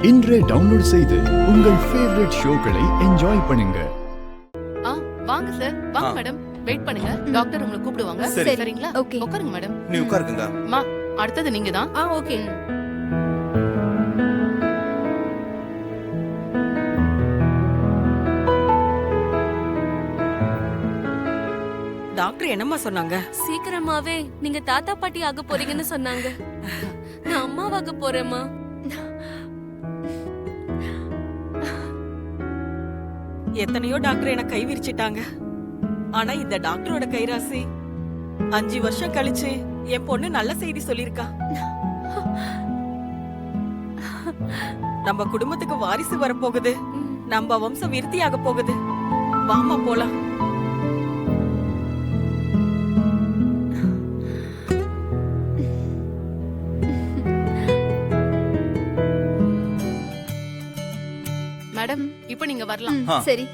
இன்றே டவுன்லோட் செய்து உங்கள் ஃபேவரட் ஷோக்களை என்ஜாய் பண்ணுங்க. வாங்க சார், வாங்க மேடம், வெயிட் பண்ணுங்க. டாக்டர் உங்களை கூப்பிடுவாங்க. சரிங்களா? ஓகே, உட்காருங்க மேடம். நீ உட்காருங்க. அம்மா, அடுத்தது நீங்க தான். ஓகே. டாக்டர் என்னம்மா சொன்னாங்க? சீக்கிரமாவே நீங்க தாத்தா பாட்டி ஆக போறீங்கன்னு சொன்னாங்க. நான் அம்மாவாக போறேம்மா. எத்தனையோ டாக்டர் என்ன கை விரிச்சிட்டாங்க. ஆனா இந்த டாக்டரோட கைராசி 5 வருஷம் கழிச்சு என் பொண்ணு நல்ல செய்தி சொல்லிருக்கா. நம்ம குடும்பத்துக்கு வாரிசு வரப்போகுது. நம்ம வம்சம் விருத்தியாக போகுது. வாமா போலாம். மேடம், இப்போ நீங்க வரலாம். சரி.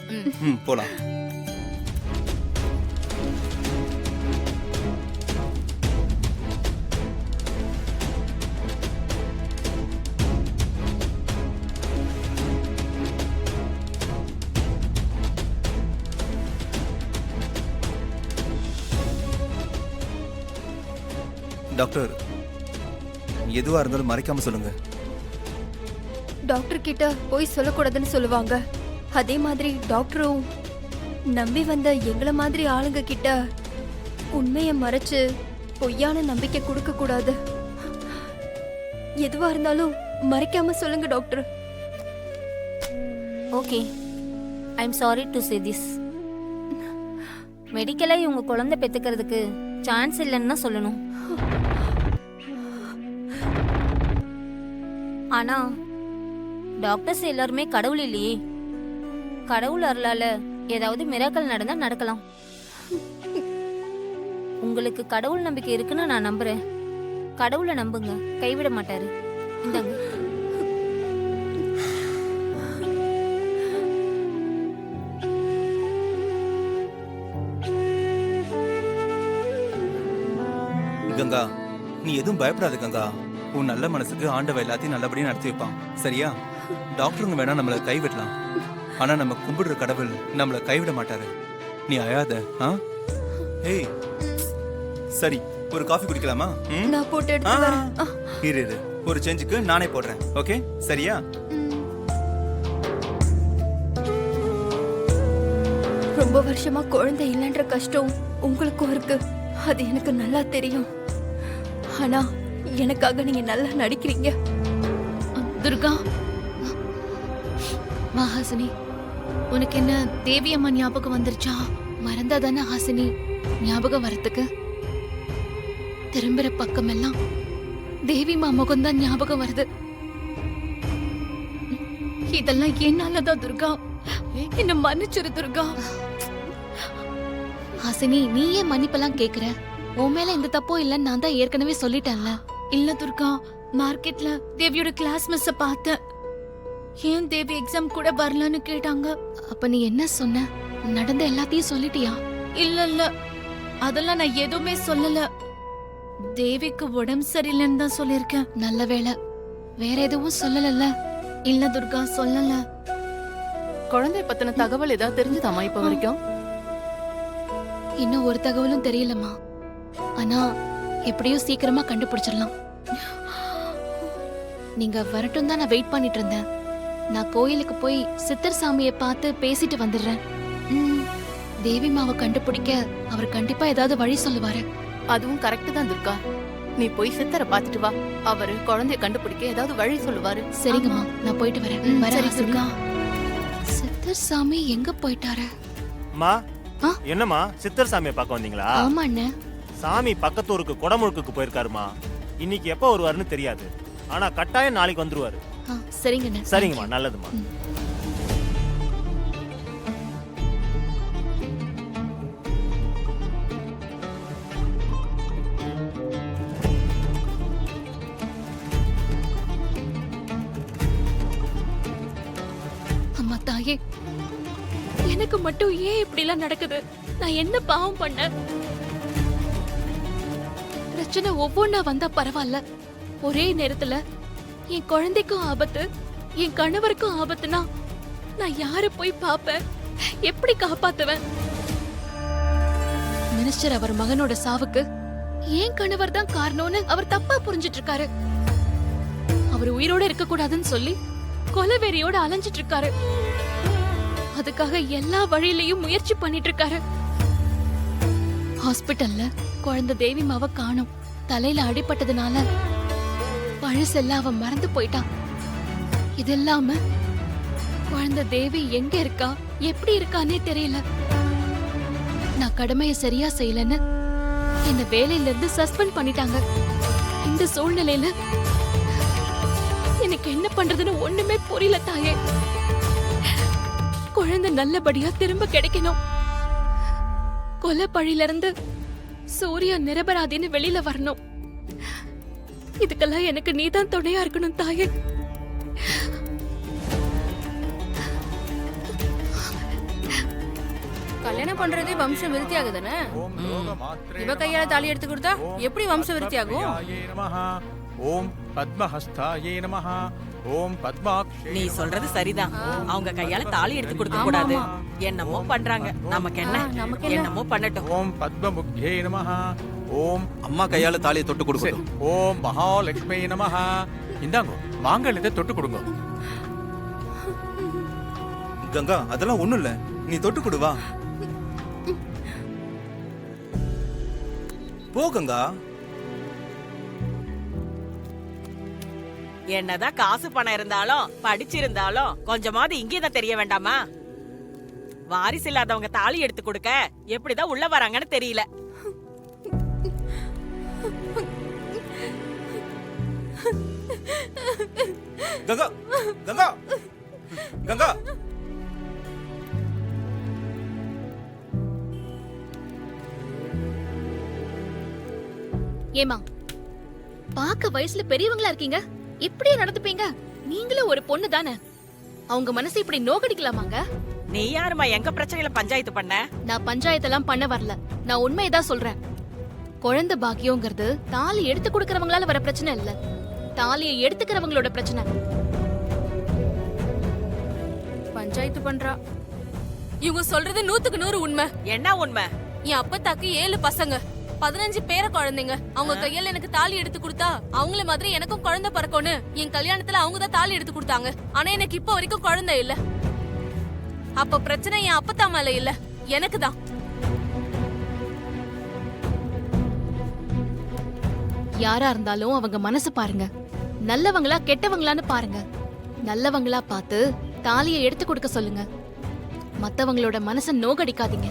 போலாம். டாக்டர், எதுவா இருந்தாலும் மறைக்காம சொல்லுங்க. டாக்டர் கிட்ட போய் சொல்லக்கூடாதுன்னு சொல்லுவாங்க. அதே மாதிரி டாக்டரும் நம்பி வந்த எங்களை மாதிரி ஆளுங்க கிட்ட உண்மையை மறைச்சு பொய்யான நம்பிக்கை கொடுக்க கூடாது. எதுவா இருந்தாலும் மறைக்காம சொல்லுங்க doctor. Okay, I am sorry to say this. மெடிக்கலா இவங்க குழந்தை பெத்துக்கிறதுக்கு சான்ஸ் இல்லைன்னு தான் சொல்லணும். ஆனா டாக்டர்ஸ் எல்லாருமே கடவுள் இல்லையே. கடவுள் அருளால ஏதாவது மிராக்கல் நடந்தா நடக்கலாம். உங்களுக்கு கடவுள் நம்பிக்கை இருக்குன்னு நான் நம்புறேன். கடவுளை நம்புங்க, கைவிட மாட்டாரு. இந்தாங்க. கங்கா, நீ எதுவும் பயப்படாத கங்கா. உன் நல்ல மனசுக்கு ஆண்டவ எல்லாத்தையும் நல்லபடியா நடத்தி வைப்பான். சரியா? டாக்டருங்க வேணா நம்மள கைவிடலாம், ஆனா நம்ம கும்பிடுற கடவுள் நம்மள கைவிட மாட்டாரு. நீ அழாத. ஏய், சரி, ஒரு காஃபி குடிக்கலாமா? நான் போட்டு எடுத்து வரேன். இரு, ஒரு சேஞ்சுக்கு நானே போடுறேன். ஓகே, சரியா? ரொம்ப வருஷமா குழந்தை இல்லைன்ற கஷ்டம் உங்களுக்கும் இருக்கு. அது எனக்கு நல்லா தெரியும். ஆனா எனக்காக நீங்க நல்லா நடிக்கிறீங்க. துர்கா, ஹாசினி, உனக்கு என்ன தேவி அம்மா ஞாபகம் வந்துருச்சா? மறந்தாதானே ஹாசினி ஞாபகம் வரத்துக்கு? திரும்புற பக்கம் எல்லாம் தேவி அம்மா முகம்தான் ஞாபகம் வருது. இதெல்லாம் என்னாலதான் துர்கா. என்ன மன்னிச்சிரு துர்கா. ஹாசினி, நீ ஏன் மன்னிப்பெல்லாம் கேக்குற? உன் மேல எந்த தப்பும் இல்லன்னு நான் தான் ஏற்கனவே சொல்லிட்டேன்ல. இல்ல துர்கா, மார்க்கெட்ல தேவியோட கிளாஸ் மிஸ் பார்த்தேன். ஏன் தேவி எக்ஸாம் கூட வரலன்னு கேட்டாங்க. அப்ப நீ என்ன சொன்ன? நடந்த எல்லாத்தையும் சொல்லிட்டியா? இல்ல, அதெல்லாம் நான் எதுவுமே சொல்லல. தேவிக்கு உடம்பு சரியில்லைன்னு தான் சொல்லிருக்கேன். நல்ல வேளை, வேற எதுவும் சொல்லல. இல்ல துர்கா, சொல்லல. குழந்தை பத்தின தகவல் ஏதாவது தெரிஞ்சுதாமா இப்ப வரைக்கும்? இன்னும் ஒரு தகவலும் தெரியலம்மா. ஆனா எப்படியோ சீக்கிரமா கண்டுபிடிச்சிடலாம். நீங்க வரட்டும் தான் நான் வெயிட் பண்ணிட்டு இருந்தேன். நான் கோயிலுக்கு போய் சித்தர் சாமியை பார்த்து பேசிட்டு வந்துடுறேன். தேவி மாவை கண்டுபிடிக்க அவர் கண்டிப்பா ஏதாவது வழி சொல்லுவாரு. அதுவும் கரெக்ட் தான் துர்கா. நீ போய் சித்தரை பார்த்துட்டு வா. அவரு குழந்தைய கண்டுபிடிக்க ஏதாவது வழி சொல்லுவாரு. சரிங்கம்மா, நான் போயிட்டு வரேன். சரி துர்கா. சித்தர் சாமி எங்க போயிட்டாரு? அம்மா, என்னம்மா சித்தர் சாமியை பார்க்க வந்தீங்களா? ஆமா அண்ணே. சாமி பக்கத்தூருக்கு குடமுழுக்கு போயிருக்காருமா. இன்னைக்கு எப்போ வருவாருன்னு தெரியாது, ஆனா கட்டாயம் நாளைக்கு வந்துருவாரு. சரிங்கண்ணே. சரிங்கம்மா, நல்லதுமா. அம்மா தாயே, எனக்கு மட்டும் ஏன் இப்படி எல்லாம் நடக்குது? நான் என்ன பாவம் பண்ண? பிரச்சனை ஒவ்வொன்னா வந்தா பரவாயில்ல, ஒரே நேரத்துல என் குழந்தைக்கும் ஆபத்து, என் கணவருக்கும் ஆபத்துனா நான் யார போய் பாப்பேன்? எப்படி காப்பாத்துவேன்? மினிஸ்டர் அவர் மகனோட சாவுக்கு ஏன் கணவர் தான் காரணம்னு அவர் தப்பா புரிஞ்சிட்டு இருக்காரு. அவர் உயிரோட இருக்க கூடாதுன்னு சொல்லி கொலவெறியோட அலைஞ்சிட்டு இருக்காரு. அதுக்காக எல்லா வழியிலயும் முயற்சி பண்ணிட்டு இருக்காரு. ஹாஸ்பிட்டல்ல குழந்தை தேவி மாவ காணோம். தலையில அடிபட்டதுனால பழசெல்லாம் அவன் மறந்து போயிட்டான். இது இல்லாம குழந்தை தேவி எங்க இருக்கா, எப்படி இருக்கானே தெரியல. நான் கடமையை சரியா செய்யலன்னு என்ன வேலையில இருந்து சஸ்பெண்ட் பண்ணிட்டாங்க. இந்த சூழ்நிலையில எனக்கு என்ன பண்றதுன்னு ஒண்ணுமே புரியல தாயே. குழந்தை நல்லபடியா திரும்ப கிடைக்கணும். கொலை பழியில இருந்து சூர்யா நிரபராதின்னு வெளியில வரணும். இதுக்கெல்லாம் எனக்கு நீதான் துணையா இருக்கணும் தாயே. கல்யாணம் பண்றதே வம்ச விருத்தி ஆகுதானே? இவ கையால தாலி எடுத்து கொடுத்தா எப்படி வம்ச விருத்தி ஆகும்? ஓம் பத்மஹஸ்தாயே நமஹ. ஓம் பத்மாக்ஷே. நீ சொல்றது சரிதான். அவங்க கையால தாலி எடுத்து கொடுக்க கூடாது. என்னமோ பண்றாங்க. நமக்கு என்ன? என்னமோ பண்ணட்டும். ஓம் பத்மமுக்யே நமஹ. ஓம் அம்மா கையால தாலியை தொட்டு கொடுக்கட்டும். ஓம் மகாலட்சுமி நமஹ. இந்தாங்க மாங்கல்யத்தை தொட்டு கொடுங்க. கங்கா அதெல்லாம் ஒண்ணும் இல்ல, நீ தொட்டு கொடு வா. போ கங்கா. என்னதான் காசு பணம் இருந்தாலும் படிச்சிருந்தாலும் கொஞ்சமாவது இங்கேதான் தெரிய வேண்டாமா? வாரிசு இல்லாதவங்க தாலி எடுத்து கொடுக்க எப்படிதான் உள்ள வராங்கன்னு தெரியல. கங்கா கங்கா கங்கா. ஏமா பாக்க வயசுல பெரியவங்களா இருக்கீங்க, இப்படியே நடந்துப்பீங்க? நீங்களும் ஒரு பொண்ணு தானே. அவங்க மனசை இப்படி நோக்கடிக்கலாமாங்க? நீ யாருமா எங்க பிரச்சனையில பஞ்சாயத்து பண்ண? நான் பஞ்சாயத்தெல்லாம் பண்ண வரல. நான் உண்மையதான் சொல்றேன். குழந்தை பாக்கியங்கிறது தாலி எடுத்து கொடுக்கறவங்களால வர பிரச்சனை இல்ல, தாலியை எடுத்துக்கிறவங்களோட பிரச்சனை. பஞ்சாயத்து பண்றா. இவங்க சொல்றது 100க்கு 100 உண்மை. என்ன உண்மை? என் அப்பத்தாக்கு 7 பசங்க, 15 பேர குழந்தைங்க. அவங்க கையால எனக்கு தாலி எடுத்து கொடுத்தா அவங்கள மாதிரி எனக்கும் குழந்தை பிறக்கும்னு என் கல்யாணத்துல அவங்க தான் தாலி எடுத்து கொடுத்தாங்க. ஆனா எனக்கு இப்ப வரைக்கும் குழந்தை இல்ல. அப்ப பிரச்சனை என் அப்பத்தா மேல இல்ல, எனக்கு தான். யாரா இருந்தாலும் அவங்க மனசு பாருங்க. நல்லவங்களா கெட்டவங்களான்னு பாருங்க. நல்லவங்களா பார்த்து தாலியை எடுத்து கொடுக்க சொல்லுங்க. மத்தவங்களோட மனசை நோகடிக்காதீங்க.